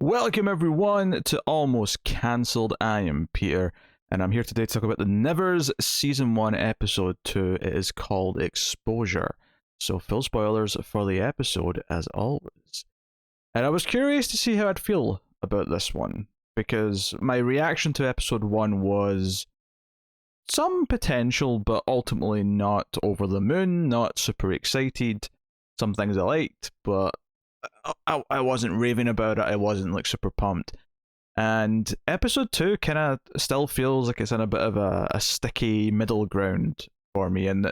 Welcome everyone to Almost Cancelled. I am Peter, and I'm here today to talk about the Nevers Season 1 Episode 2. It is called Exposure. So full spoilers for the episode as always. And I was curious to see how I'd feel about this one, because my reaction to episode 1 was some potential, but ultimately not over the moon, not super excited. Some things I liked, but I wasn't raving about it. I wasn't like super pumped. And episode 2 kind of still feels like it's in a bit of a sticky middle ground for me, and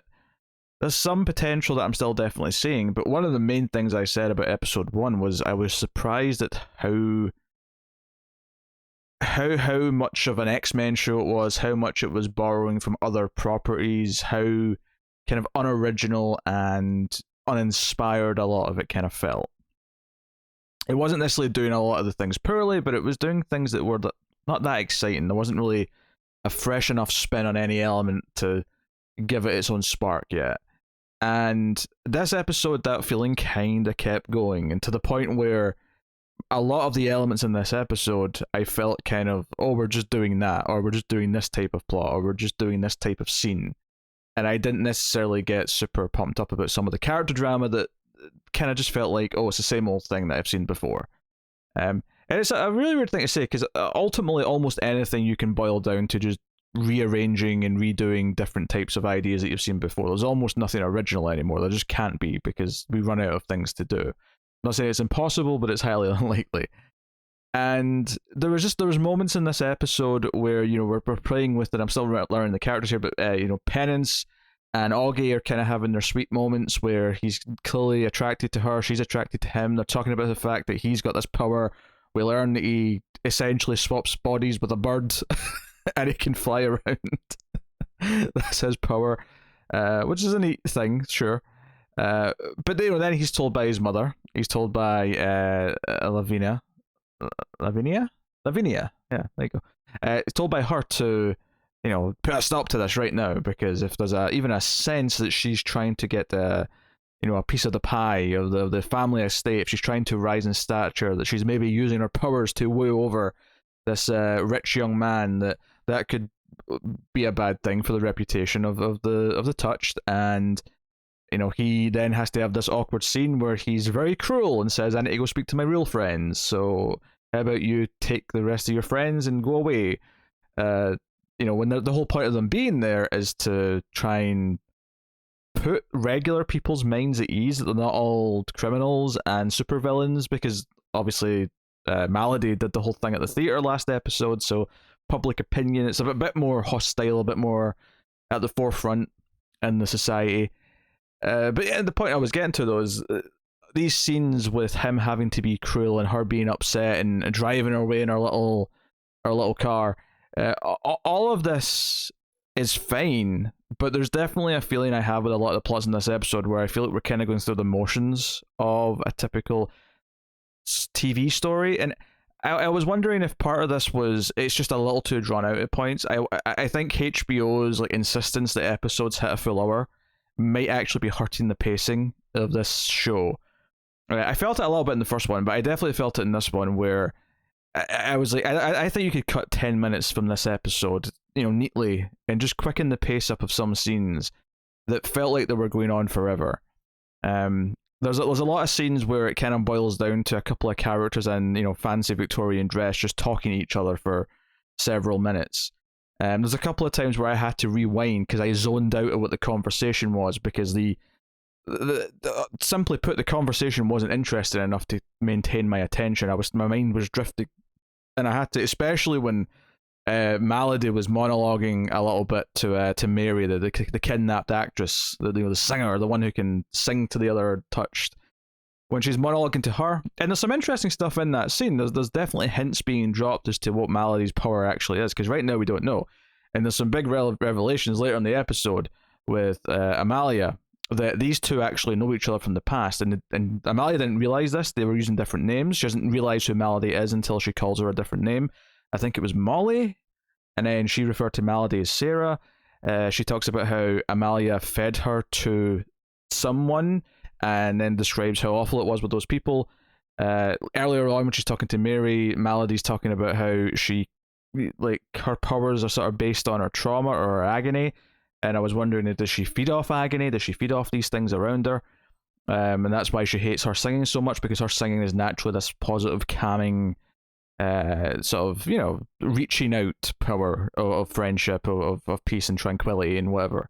there's some potential that I'm still definitely seeing. But one of the main things I said about episode 1 was I was surprised at how much of an X-Men show it was, how much it was borrowing from other properties, how kind of unoriginal and uninspired a lot of it kind of felt. It wasn't necessarily doing a lot of the things poorly, but it was doing things that were not that exciting. There wasn't really a fresh enough spin on any element to give it its own spark yet. And this episode, that feeling kind of kept going, and to the point where a lot of the elements in this episode, I felt kind of, oh, we're just doing that, or we're just doing this type of plot, or we're just doing this type of scene. And I didn't necessarily get super pumped up about some of the character drama that kind of just felt like, oh, it's the same old thing that I've seen before. And it's a really weird thing to say, because ultimately almost anything you can boil down to just rearranging and redoing different types of ideas that you've seen before. There's almost nothing original anymore. There just can't be, because we run out of things to do. I'm not saying it's impossible, but it's highly unlikely. And there was moments in this episode where, you know, we're playing with it. I'm still learning the characters here, but Penance and Augie are kind of having their sweet moments where he's clearly attracted to her, she's attracted to him. They're talking about the fact that he's got this power. We learn that he essentially swaps bodies with a bird and he can fly around. That's his power, which is a neat thing, sure. But then he's told by his mother, he's told by Lavinia. Yeah, there you go. He's told by her to, put a stop to this right now, because if there's even a sense that she's trying to get a piece of the pie of the family estate, if she's trying to rise in stature, that she's maybe using her powers to woo over this rich young man, that could be a bad thing for the reputation of the Touched. And he then has to have this awkward scene where he's very cruel and says, I need to go speak to my real friends, so how about you take the rest of your friends and go away? When the whole point of them being there is to try and put regular people's minds at ease, that they're not all criminals and supervillains, because obviously Malady did the whole thing at the theatre last episode, so public opinion, it's a bit more hostile, a bit more at the forefront in the society. But yeah, the point I was getting to, though, is these scenes with him having to be cruel and her being upset and driving her away in her little car, all of this is fine, but there's definitely a feeling I have with a lot of the plots in this episode where I feel like we're kind of going through the motions of a typical TV story. And I was wondering if part of this was it's just a little too drawn out at points. I think HBO's insistence that episodes hit a full hour might actually be hurting the pacing of this show. I felt it a little bit in the first one, but I definitely felt it in this one, where I was like, I think you could cut 10 minutes from this episode, neatly, and just quicken the pace up of some scenes that felt like they were going on forever. There's a lot of scenes where it kind of boils down to a couple of characters in, fancy Victorian dress just talking to each other for several minutes. There's a couple of times where I had to rewind because I zoned out of what the conversation was, because the simply put, the conversation wasn't interesting enough to maintain my attention. My mind was drifting, and I had to, especially when Malady was monologuing a little bit to Mary, the kidnapped actress, the singer, the one who can sing to the other Touched. When she's monologuing to her, and there's some interesting stuff in that scene. There's definitely hints being dropped as to what Malady's power actually is, because right now we don't know. And there's some big revelations later in the episode with Amalia, that these two actually know each other from the past, and Amalia didn't realize this. They were using different names. She doesn't realize who Malady is until she calls her a different name. I think it was Molly, and then she referred to Malady as Sarah. She talks about how Amalia fed her to someone, and then describes how awful it was with those people. Earlier on, when she's talking to Mary, Melody's talking about how she, like, her powers are sort of based on her trauma or her agony. And I was wondering, does she feed off agony? Does she feed off these things around her? And that's why she hates her singing so much, because her singing is naturally this positive, calming, sort of, reaching out power of friendship, of peace and tranquility and whatever.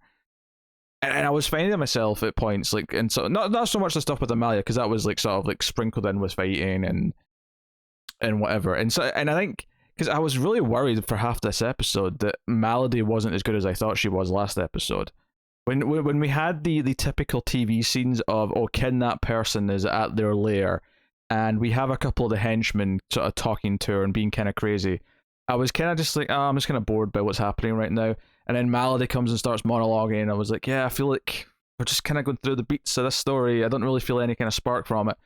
And I was finding myself at points like, and so not so much the stuff with Amalia, because that was like sort of like sprinkled in with fighting and whatever. And I think because I was really worried for half this episode that Melody wasn't as good as I thought she was last episode. When we had the typical TV scenes of, oh, kidnapped person is at their lair, and we have a couple of the henchmen sort of talking to her and being kind of crazy, I was kind of just like, oh, I'm just kind of bored by what's happening right now. And then Melody comes and starts monologuing, and I was like, yeah, I feel like we're just kind of going through the beats of this story. I don't really feel any kind of spark from it.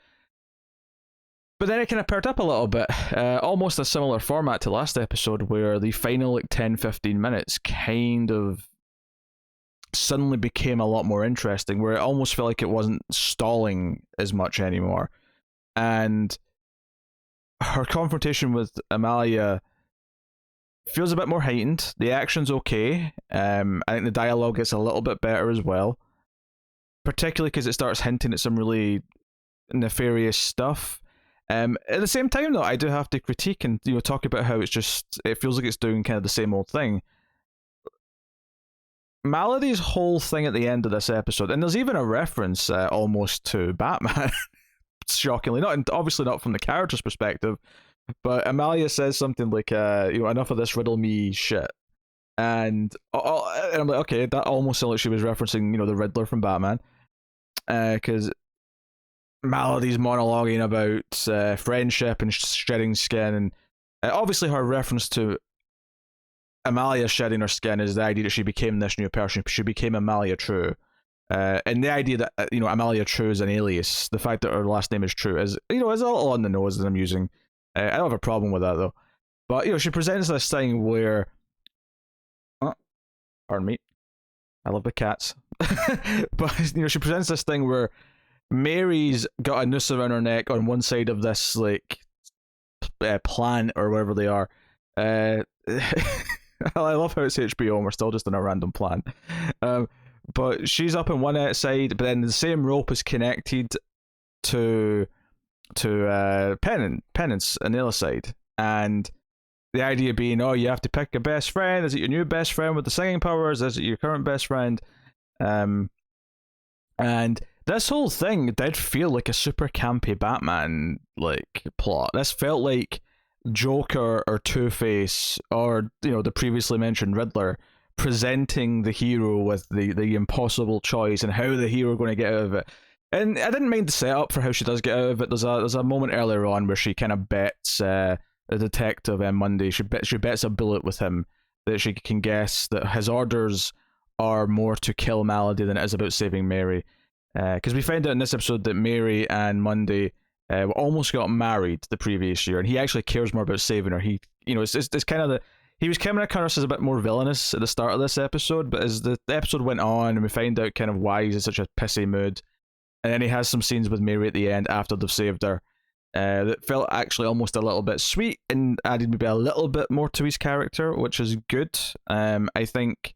But then it kind of paired up a little bit, almost a similar format to last episode, where the final like 10-15 minutes kind of suddenly became a lot more interesting, where it almost felt like it wasn't stalling as much anymore. And her confrontation with Amalia feels a bit more heightened. The action's okay. I think the dialogue gets a little bit better as well, particularly because it starts hinting at some really nefarious stuff. At the same time, though, I do have to critique and talk about how it feels like it's doing kind of the same old thing. Melody's whole thing at the end of this episode, and there's even a reference almost to Batman, shockingly, obviously not from the character's perspective, but Amalia says something like, enough of this riddle me shit. And I'm like, okay, that almost sounded like she was referencing, the Riddler from Batman. Because Melody's monologuing about friendship and shedding skin. And obviously her reference to Amalia shedding her skin is the idea that she became this new person. She became Amalia True. And the idea that, Amalia True is an alias, the fact that her last name is True is a little on the nose that I'm using. I don't have a problem with that, though. But, she presents this thing where... Oh, pardon me. I love the cats. But, she presents this thing where Mary's got a noose around her neck on one side of this, like, plant or whatever they are. I love how it's HBO and we're still just in a random plan. But she's up on one side, but then the same rope is connected to Penance on the other side. And the idea being, you have to pick a best friend. Is it your new best friend with the singing powers? Is it your current best friend? And this whole thing did feel like a super campy Batman like plot. This felt like Joker or Two-Face or the previously mentioned Riddler presenting the hero with the impossible choice and how the hero going to get out of it. And I didn't mind the setup for how she does get out of it. There's a moment earlier on where she kind of bets the detective Monday. She bets a bullet with him that she can guess that his orders are more to kill Melody than it is about saving Mary. Because we find out in this episode that Mary and Monday almost got married the previous year, and he actually cares more about saving her. It's kind of he was coming across as a bit more villainous at the start of this episode, but as the episode went on and we find out kind of why he's in such a pissy mood, and then he has some scenes with Mary at the end after they've saved her that felt actually almost a little bit sweet and added maybe a little bit more to his character, which is good. I think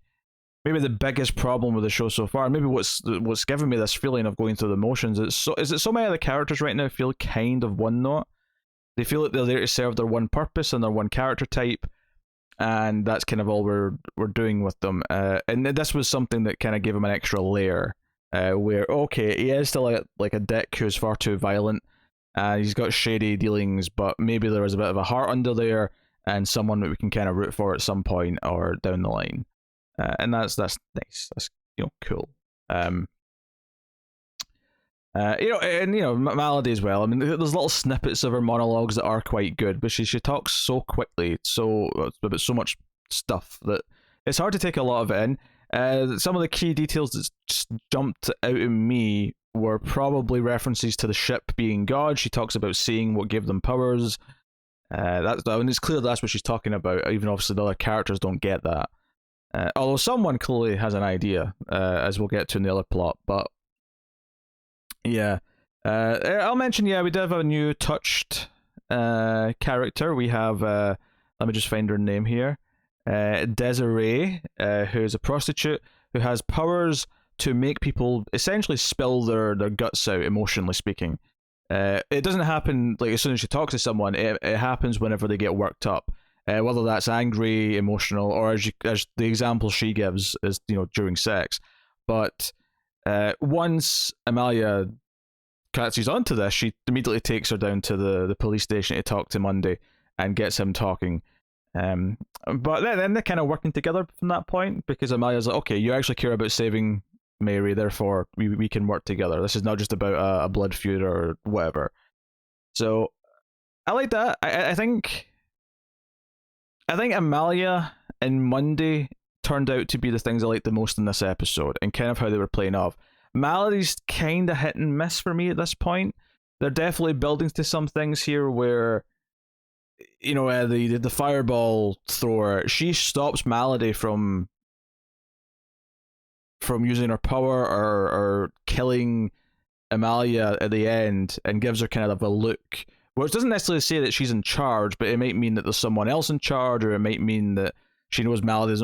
maybe the biggest problem with the show so far, maybe what's given me this feeling of going through the motions, is that so many of the characters right now feel kind of one note. They feel like they're there to serve their one purpose and their one character type, and that's kind of all we're doing with them. And this was something that kind of gave him an extra layer. Where, okay, he is still like a dick who's far too violent, and he's got shady dealings, but maybe there is a bit of a heart under there, and someone that we can kind of root for at some point or down the line. And that's nice. That's cool. Melody as well. I mean, there's little snippets of her monologues that are quite good, but she talks so quickly, about so much stuff that it's hard to take a lot of it in. Some of the key details that just jumped out at me were probably references to the ship being God. She talks about seeing what gave them powers. It's clear that's what she's talking about. Even obviously the other characters don't get that. Although someone clearly has an idea, as we'll get to in the other plot. But yeah, I'll mention, we did have a new touched character. We have, let me just find her name here, Desiree, who's a prostitute who has powers to make people essentially spill their guts out, emotionally speaking. It doesn't happen like as soon as she talks to someone. It happens whenever they get worked up, whether that's angry, emotional, or as the example she gives is during sex. But once Amalia catches onto this, she immediately takes her down to the police station to talk to Monday and gets him talking. But then they're kind of working together from that point because Amalia's like, okay, you actually care about saving Mary, therefore we can work together. This is not just about a blood feud or whatever. So I like that. I think Amalia and Monday turned out to be the things I liked the most in this episode and kind of how they were playing off. Mallory's kind of hit and miss for me at this point. They're definitely building to some things here where, the fireball thrower, she stops Malady from using her power or killing Amalia at the end and gives her kind of a look, which doesn't necessarily say that she's in charge, but it might mean that there's someone else in charge, or it might mean that she knows Malady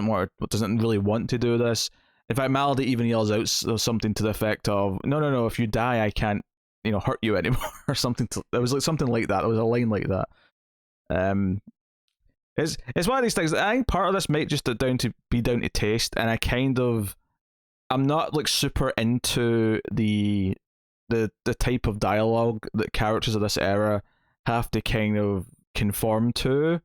doesn't really want to do this. In fact, Malady even yells out something to the effect of, no, if you die, I can't, hurt you anymore, or something. It was like something like that. It was a line like that. It's one of these things. I think part of this might just down to taste, and I'm not like super into the type of dialogue that characters of this era have to kind of conform to.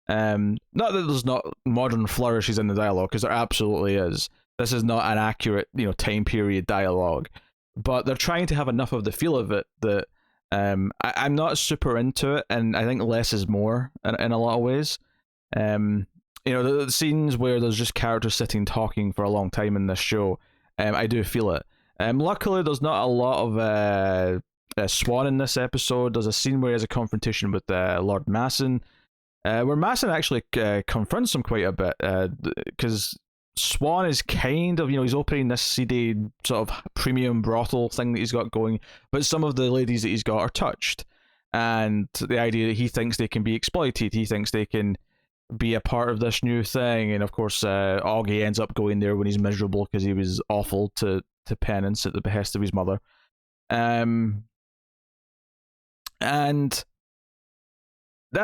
Not that there's not modern flourishes in the dialogue, because there absolutely is. This is not an accurate, time period dialogue, but they're trying to have enough of the feel of it that I'm not super into it, and I think less is more in a lot of ways. The scenes where there's just characters sitting talking for a long time in this show, I do feel it. Luckily, there's not a lot of Swan in this episode. There's a scene where he has a confrontation with Lord Masson, where Masson actually confronts him quite a bit, because Swan is kind of, he's opening this seedy sort of premium brothel thing that he's got going, but some of the ladies that he's got are touched, and the idea that he thinks they can be exploited, he thinks they can be a part of this new thing, and of course Augie ends up going there when he's miserable because he was awful to Penance at the behest of his mother. And that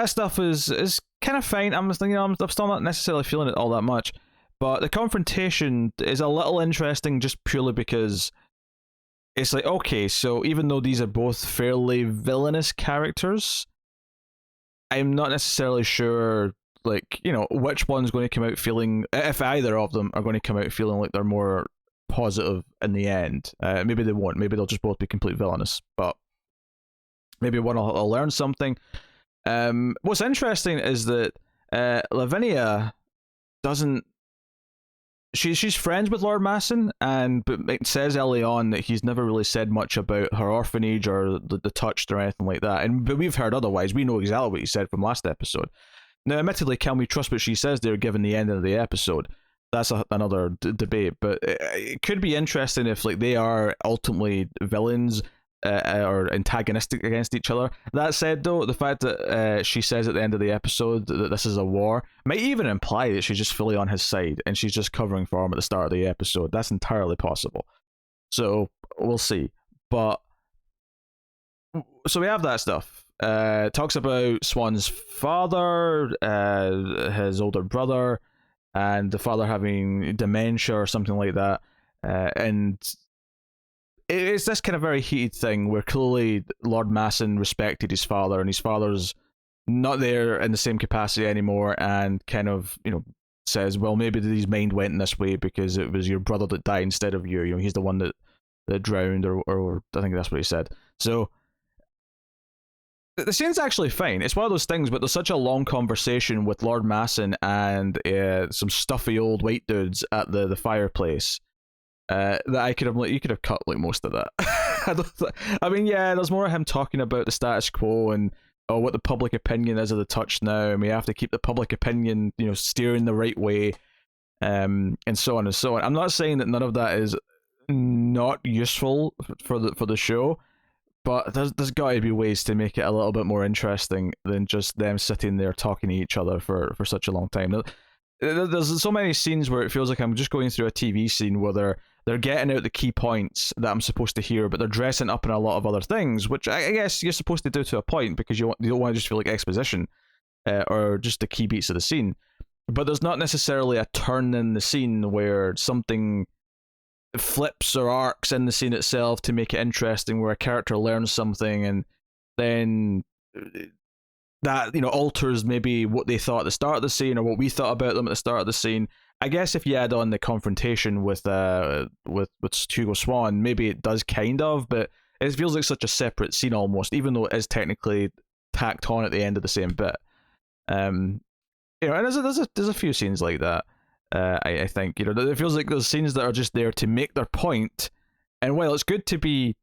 stuff is kind of fine. I'm still not necessarily feeling it all that much. But the confrontation is a little interesting just purely because it's like, okay, so even though these are both fairly villainous characters, I'm not necessarily sure, like, which one's going to come out feeling, if either of them are going to come out feeling like they're more positive in the end. Maybe they won't. Maybe they'll just both be complete villainous. But maybe one will learn something. What's interesting is that Lavinia doesn't. She's friends with Lord Masson, but it says early on that he's never really said much about her orphanage or the touched or anything like that. But we've heard otherwise. We know exactly what he said from last episode. Now, admittedly, can we trust what she says there given the end of the episode? That's another debate. But it could be interesting if they are ultimately villains or antagonistic against each other. That said, though, the fact that she says at the end of the episode that this is a war might even imply that she's just fully on his side and she's just covering for him at the start of the episode. That's entirely possible. So we'll see. But so we have that stuff. Talks about Swan's father, his older brother, and the father having dementia or something like that. And it's this kind of very heated thing where clearly Lord Masson respected his father, and his father's not there in the same capacity anymore, and kind of, says, well, maybe his mind went in this way because it was your brother that died instead of you. He's the one that drowned, or I think that's what he said. So the scene's actually fine. It's one of those things, but there's such a long conversation with Lord Masson and some stuffy old white dudes at the fireplace that you could have cut most of that. I mean, yeah, there's more of him talking about the status quo and what the public opinion is of the touch now, and we have to keep the public opinion, steering the right way, and so on and so on. I'm not saying that none of that is not useful for the show, But there's got to be ways to make it a little bit more interesting than just them sitting there talking to each other for such a long time. There's so many scenes where it feels like I'm just going through a TV scene where they're getting out the key points that I'm supposed to hear, but they're dressing up in a lot of other things, which I guess you're supposed to do to a point because you don't want to just feel like exposition or just the key beats of the scene. But there's not necessarily a turn in the scene where something flips or arcs in the scene itself to make it interesting, where a character learns something and then that alters maybe what they thought at the start of the scene or what we thought about them at the start of the scene. I guess if you add on the confrontation with Hugo Swan, maybe it does kind of, but it feels like such a separate scene almost, even though it is technically tacked on at the end of the same bit. And there's a few scenes like that. I think it feels like those scenes that are just there to make their point, and while it's good to be,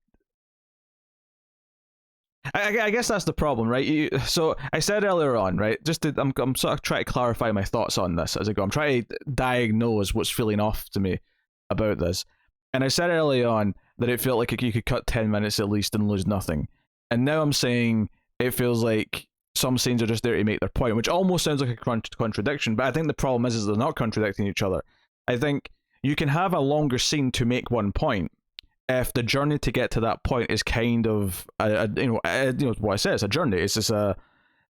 I guess that's the problem, right? So I said earlier on, right? I'm sort of trying to clarify my thoughts on this as I go. I'm trying to diagnose what's feeling off to me about this, and I said early on that it felt like you could cut 10 minutes at least and lose nothing, and now I'm saying it feels like some scenes are just there to make their point, which almost sounds like a contradiction, but I think the problem is they're not contradicting each other. I think you can have a longer scene to make one point if the journey to get to that point is kind of what I say, it's a journey. It's just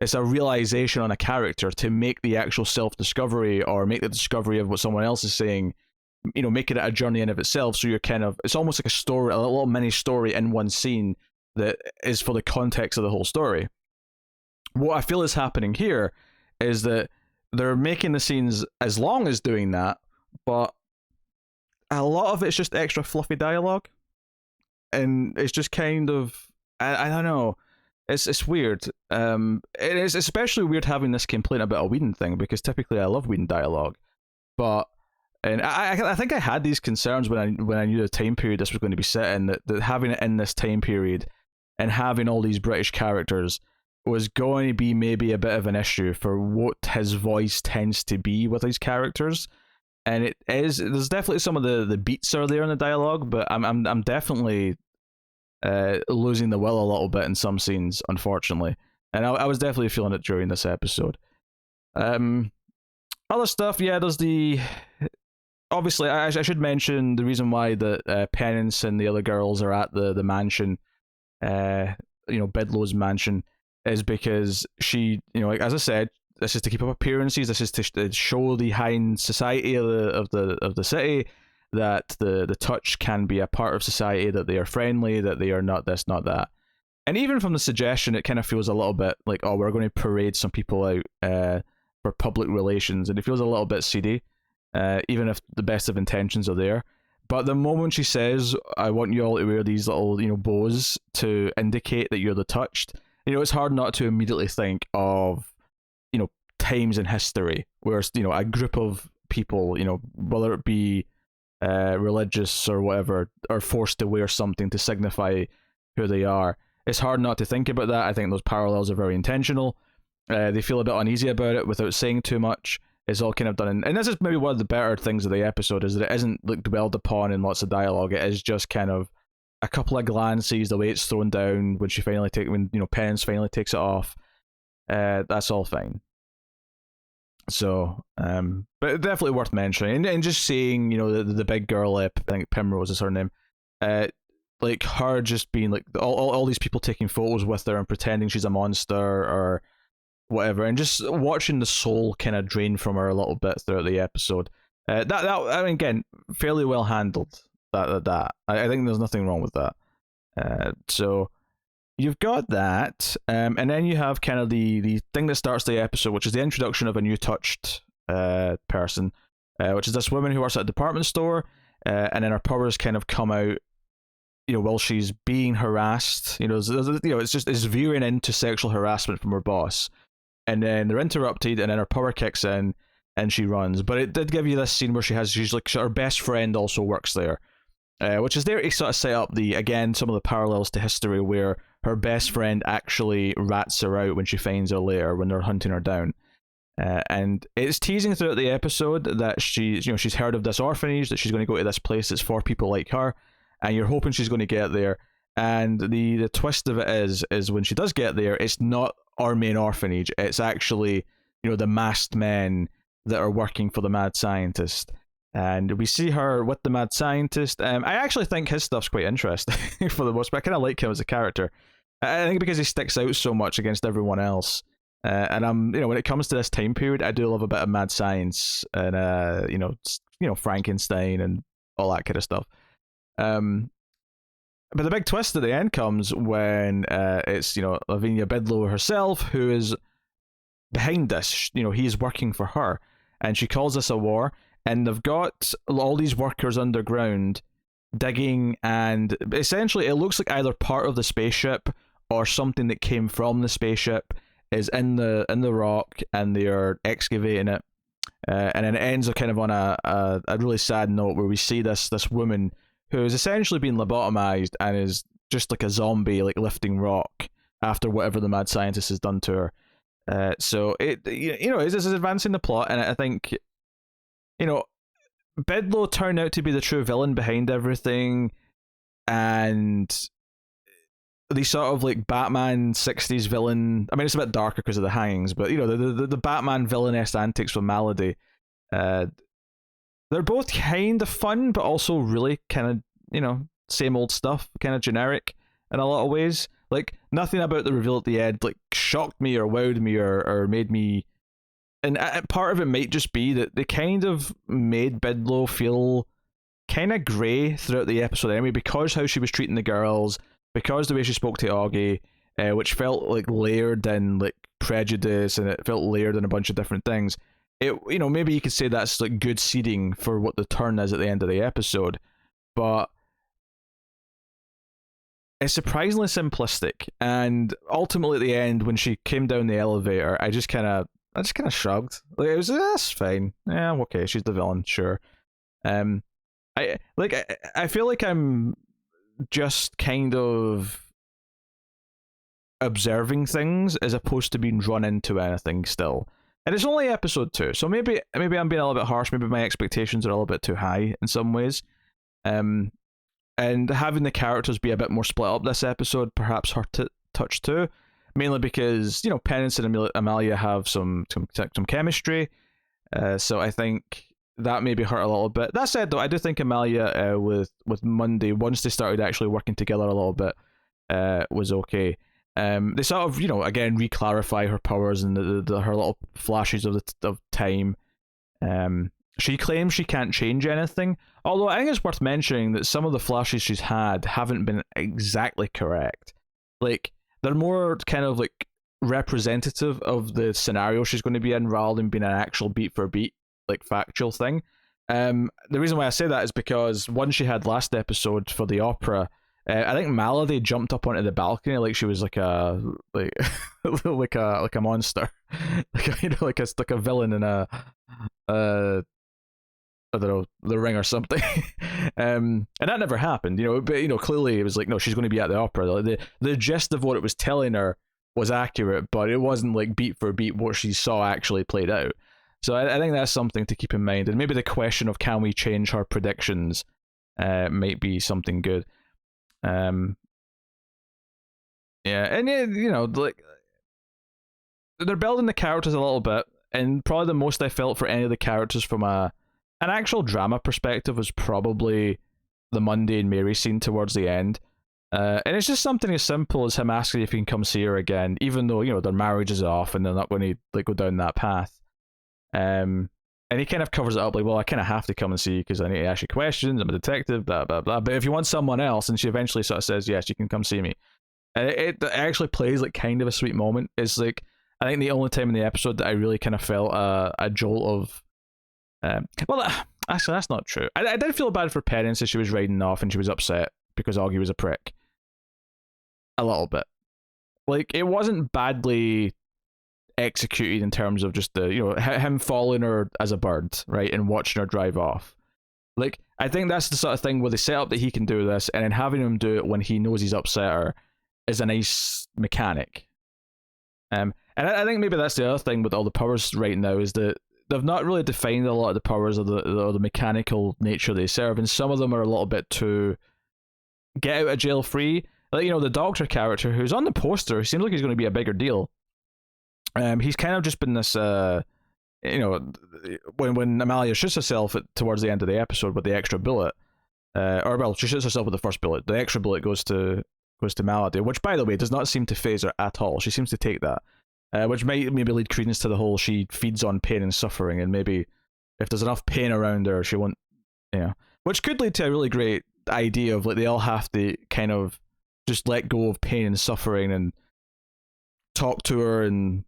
it's a realization on a character to make the actual self-discovery or make the discovery of what someone else is saying, making it a journey in of itself. So you're it's almost like a story, a little mini story in one scene that is for the context of the whole story. What I feel is happening here is that they're making the scenes as long as doing that, but a lot of it's just extra fluffy dialogue, and it's just kind of I don't know. It's weird. It is especially weird having this complaint about a Whedon thing, because typically I love Whedon dialogue, but I think I had these concerns when I knew the time period this was going to be set in, that having it in this time period and having all these British characters was going to be maybe a bit of an issue for what his voice tends to be with his characters. And it is, there's definitely some of the beats are there in the dialogue, but I'm definitely losing the will a little bit in some scenes, unfortunately. And I was definitely feeling it during this episode. Other stuff, yeah, there's obviously I should mention the reason why the Penance and the other girls are at the mansion, Bedloe's mansion, is because she, as I said, this is to keep up appearances. This is to show the high society of the city that the touch can be a part of society, that they are friendly, that they are not this, not that. And even from the suggestion, it kind of feels a little bit like, oh, we're going to parade some people out for public relations, and it feels a little bit seedy, even if the best of intentions are there. But the moment she says, I want you all to wear these little, bows to indicate that you're the touched, it's hard not to immediately think of, times in history where, a group of people, whether it be religious or whatever, are forced to wear something to signify who they are. It's hard not to think about that. I think those parallels are very intentional. They feel a bit uneasy about it without saying too much. It's all kind of done and this is maybe one of the better things of the episode, is that it isn't like dwelled upon in lots of dialogue. It is just kind of a couple of glances, the way it's thrown down when Penance finally takes it off. That's all fine. So, but definitely worth mentioning, and just seeing, the big girl, I think Primrose is her name, like her just being like all these people taking photos with her and pretending she's a monster or whatever, and just watching the soul kind of drain from her a little bit throughout the episode. That I mean, again, fairly well handled. I think there's nothing wrong with that. So you've got that, and then you have kind of the thing that starts the episode, which is the introduction of a new touched person, which is this woman who works at a department store, and then her powers kind of come out, while she's being harassed. It's veering into sexual harassment from her boss, and then they're interrupted, and then her power kicks in, and she runs. But it did give you this scene where she's like, her best friend also works there. Which is there to sort of set up some of the parallels to history, where her best friend actually rats her out when she finds her later when they're hunting her down. And it's teasing throughout the episode that she's heard of this orphanage, that she's going to go to this place that's for people like her, and you're hoping she's going to get there, And the twist of it is when she does get there, it's not our main orphanage. It's actually, the masked men that are working for the mad scientist. And we see her with the mad scientist. I actually think his stuff's quite interesting for the most part. I kind of like him as a character. I think because he sticks out so much against everyone else. And when it comes to this time period, I do love a bit of mad science and Frankenstein and all that kind of stuff. But the big twist at the end comes when it's Lavinia Bidlow herself who is behind this. He's working for her, and she calls this a war. And they've got all these workers underground digging, and essentially it looks like either part of the spaceship or something that came from the spaceship is in the rock, and they are excavating it. And then it ends kind of on a really sad note where we see this woman who has essentially been lobotomized and is just like a zombie, like lifting rock after whatever the mad scientist has done to her. So this is advancing the plot, and I think Bidlow turned out to be the true villain behind everything, and the sort of like Batman 60s villain. I mean, it's a bit darker because of the hangings, but the Batman villainous antics with Malady. They're both kind of fun, but also really kind of, same old stuff, kind of generic in a lot of ways. Like, nothing about the reveal at the end, like, shocked me or wowed me or made me... And part of it might just be that they kind of made Bidlow feel kind of grey throughout the episode anyway, because how she was treating the girls, because the way she spoke to Augie, which felt, like, layered in, like, prejudice, and it felt layered in a bunch of different things. Maybe you could say that's like good seeding for what the turn is at the end of the episode, but it's surprisingly simplistic. And ultimately, at the end, when she came down the elevator, I just kind of shrugged. Like, it was that's fine. Yeah, okay, she's the villain, sure. I feel like I'm just kind of observing things as opposed to being run into anything still. And it's only episode 2, so maybe I'm being a little bit harsh. Maybe my expectations are a little bit too high in some ways. And having the characters be a bit more split up this episode perhaps hurt it touch too. Mainly because Penance and Amalia have some chemistry. So I think that maybe hurt a little bit. That said, though, I do think Amalia with Monday, once they started actually working together a little bit, was okay. They sort of, again, re-clarify her powers and her little flashes of time. She claims she can't change anything, although I think it's worth mentioning that some of the flashes she's had haven't been exactly correct. Like, they're more kind of like representative of the scenario she's going to be in rather than being an actual beat for beat, like, factual thing. The reason why I say that is because one she had last episode for the opera, I think Malady jumped up onto the balcony like she was like a like a monster, like a villain in a I don't know, The Ring or something. And that never happened, but clearly it was like, no, she's going to be at the opera. Like, the gist of what it was telling her was accurate, but it wasn't like beat for beat what she saw actually played out. So I think that's something to keep in mind, and maybe the question of can we change her predictions might be something good. Like, they're building the characters a little bit, and probably the most I felt for any of the characters from an actual drama perspective was probably the Monday and Mary scene towards the end. And it's just something as simple as him asking if he can come see her again, even though, their marriage is off and they're not going to like go down that path. And he kind of covers it up like, well, I kind of have to come and see you because I need to ask you questions, I'm a detective, blah, blah, blah. But if you want someone else, and she eventually sort of says, yes, you can come see me. And it actually plays like kind of a sweet moment. It's like, I think the only time in the episode that I really kind of felt a jolt of... actually, that's not true. I did feel bad for Penance as she was riding off and she was upset because Augie was a prick. A little bit. Like, it wasn't badly executed in terms of just the, him following her as a bird, right, and watching her drive off. Like, I think that's the sort of thing where they set up that he can do this, and then having him do it when he knows he's upset her is a nice mechanic. And I think maybe that's the other thing with all the powers right now, is that they've not really defined a lot of the powers or the mechanical nature they serve, and some of them are a little bit too get out of jail free. Like, the doctor character who's on the poster seems like he's going to be a bigger deal. He's kind of just been this, when Amalia shoots herself towards the end of the episode with the extra bullet, or well, she shoots herself with the first bullet. The extra bullet goes to Malady, which, by the way, does not seem to phase her at all. She seems to take that, which might maybe lead credence to the whole she feeds on pain and suffering, and maybe if there's enough pain around her, she won't, which could lead to a really great idea of like they all have to kind of just let go of pain and suffering and talk to her and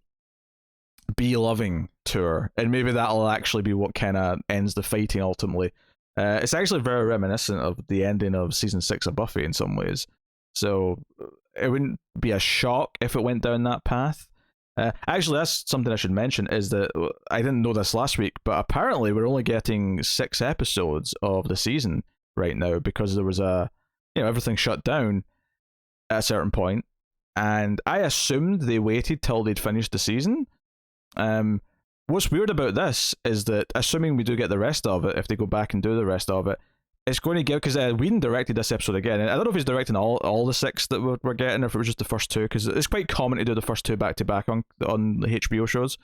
be loving to her, and maybe that'll actually be what kind of ends the fighting ultimately. It's actually very reminiscent of the ending of season 6 of Buffy in some ways, so it wouldn't be a shock if it went down that path. Actually, that's something I should mention, is that I didn't know this last week, but apparently we're only getting 6 episodes of the season right now because there was everything shut down at a certain point, and I assumed they waited till they'd finished the season. What's weird about this is that, assuming we do get the rest of it, if they go back and do the rest of it, it's going to give, because Whedon directed this episode again, and I don't know if he's directing all the 6 that we're getting, or if it was just the first 2, because it's quite common to do the first 2 back to back on the HBO shows.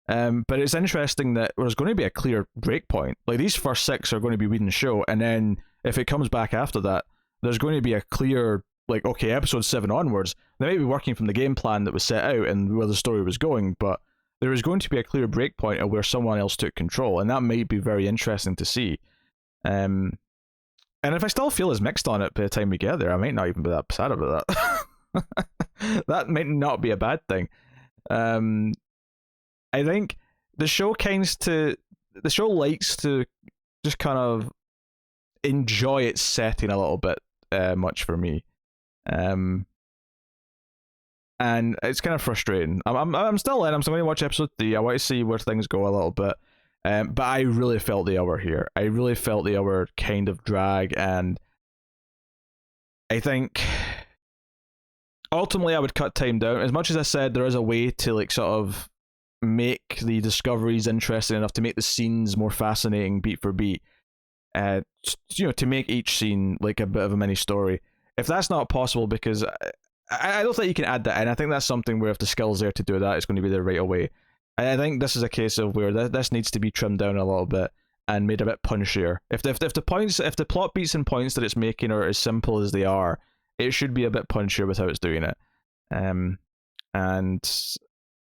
But it's interesting that there's going to be a clear break point. Like, these first 6 are going to be Whedon's show, and then if it comes back after that, there's going to be a clear, like, okay, episode 7 onwards, they might be working from the game plan that was set out and where the story was going, but there is going to be a clear break point of where someone else took control, and that might be very interesting to see. And if I still feel as mixed on it by the time we get there, I might not even be that sad about that. That might not be a bad thing. I think the show likes to just kind of enjoy its setting a little bit much for me. And it's kind of frustrating. I'm still in. I'm still going to watch episode 3. I want to see where things go a little bit. But I really felt the hour here. I really felt the hour kind of drag, and I think ultimately I would cut time down. As much as I said there is a way to like sort of make the discoveries interesting enough to make the scenes more fascinating beat for beat, to make each scene like a bit of a mini story. If that's not possible, because I don't think you can add that in. I think that's something where if the skill's there to do that, it's going to be there right away. I think this is a case of where this needs to be trimmed down a little bit and made a bit punchier. If the plot beats and points that it's making are as simple as they are, it should be a bit punchier with how it's doing it. And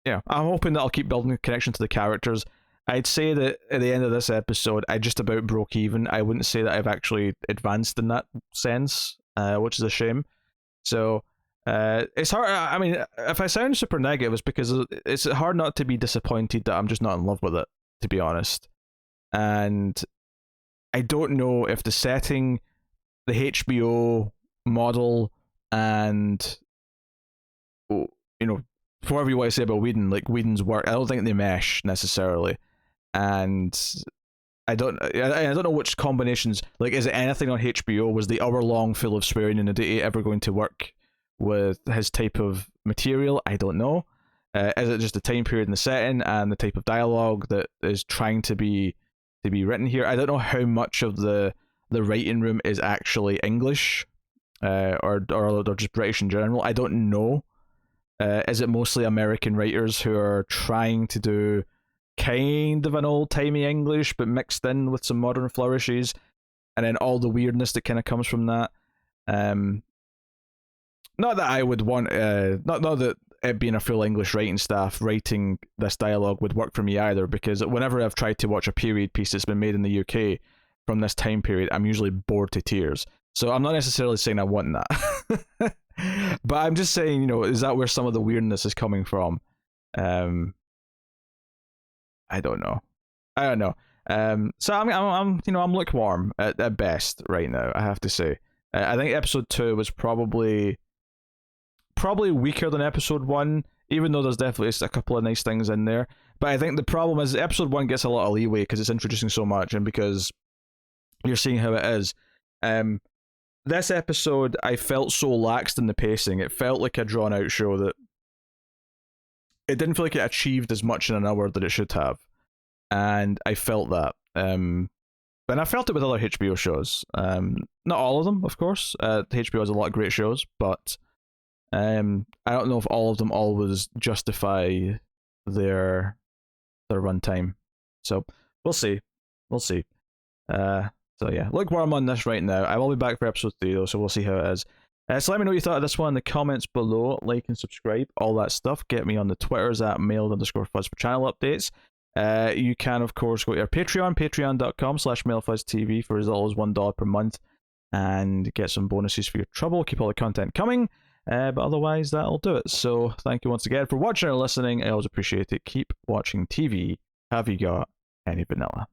yeah, I'm hoping that I'll keep building a connection to the characters. I'd say that at the end of this episode, I just about broke even. I wouldn't say that I've actually advanced in that sense, which is a shame. So it's hard. I mean, if I sound super negative, it's because it's hard not to be disappointed that I'm just not in love with it, to be honest. And I don't know if the setting, the HBO model, and whatever you want to say about Whedon, like Whedon's work, I don't think they mesh necessarily. And I don't know which combinations. Like, is it anything on HBO? Was the hour long full of swearing in a day ever going to work with his type of material? I don't know. Is it just the time period and the setting and the type of dialogue that is trying to be written here? I don't know how much of the writing room is actually English, or just British in general. I don't know. Is it mostly American writers who are trying to do kind of an old-timey English but mixed in with some modern flourishes, and then all the weirdness that kind of comes from that? Not that I would want, not that it being a full English writing staff writing this dialogue would work for me either, because whenever I've tried to watch a period piece that's been made in the UK from this time period, I'm usually bored to tears. So I'm not necessarily saying I want that. But I'm just saying, is that where some of the weirdness is coming from? I don't know. So I'm lukewarm at best right now, I have to say. I think episode 2 was probably weaker than episode 1, even though there's definitely a couple of nice things in there. But I think the problem is episode 1 gets a lot of leeway because it's introducing so much and because you're seeing how it is. This episode, I felt so laxed in the pacing. It felt like a drawn out show that it didn't feel like it achieved as much in an hour that it should have. And I felt that. And And I felt it with other HBO shows. Not all of them, of course. HBO has a lot of great shows, but I don't know if all of them always justify their runtime. So we'll see. We'll see. So yeah, look where I'm on this right now. I will be back for episode 3 though, so we'll see how it is. So let me know what you thought of this one in the comments below. Like and subscribe, all that stuff. Get me on the Twitters at mailed_fuzz for channel updates. You can of course go to our Patreon, patreon.com/mailfuzztv for as little as $1 per month, and get some bonuses for your trouble. Keep all the content coming. But otherwise, that'll do it. So thank you once again for watching or listening. I always appreciate it. Keep watching TV. Have you got any vanilla?